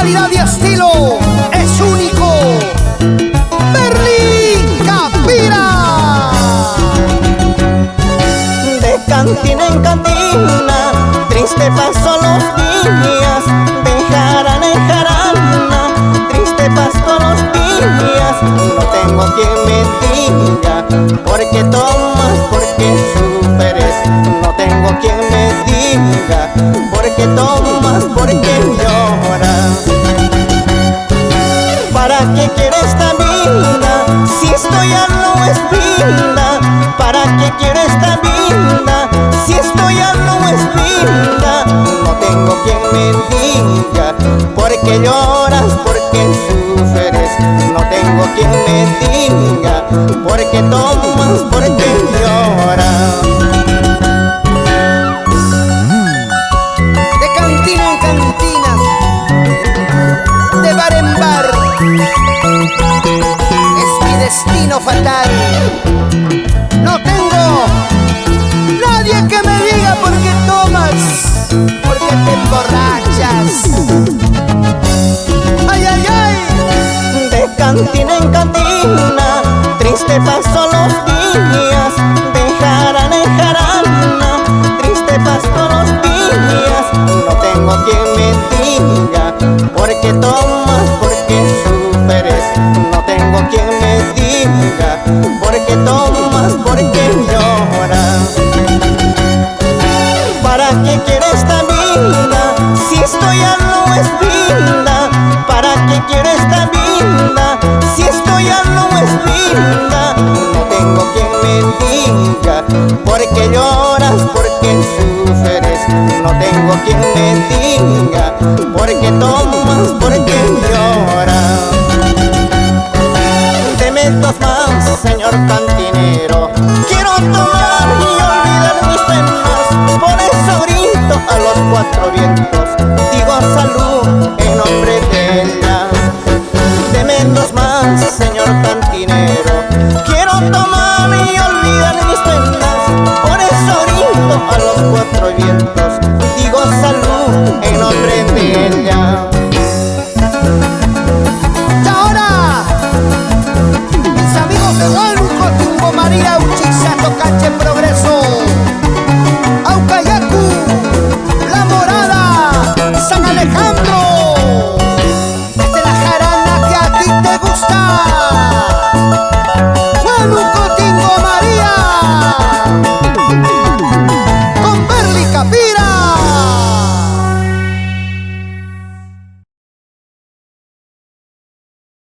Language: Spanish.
calidad y estilo es único. Berlín Capira. De cantina en cantina, triste pasó los días, de jarana en jarana, triste pasó los días. No tengo quien me diga por qué tomas, por qué sufres. No tengo quien me diga por qué tomas, por qué lloras. ¿Para qué quiero esta vida si esto ya no es vida? ¿Para qué quiero esta vida si esto ya no es vida? No tengo quien me diga por qué lloras, por qué sufres. No tengo quien me diga por qué tomas, por qué lloras. De cantina en cantina, de bar en bar, es mi destino fatal. No tengo nadie que me diga por qué tomas, por qué te emborrachas. Ay, ay, ay. De cantina en cantina, triste pasó los días, de jarana en jarana, triste pasó los días. No tengo quien me diga por qué tomas, por qué sufres. No tengo quien me diga por qué tomas, por qué lloras. ¿Para qué quiero esta vida si esto ya no es vida? ¿Para qué quiero esta vida si esto ya no es vida? No tengo quien me diga por qué lloras, por qué sufres. No tengo quien me diga por qué tomas, por qué lloras. Deme dos más, señor cantinero, quiero tomar y olvidar mis penas. Por eso grito a los cuatro vientos, digo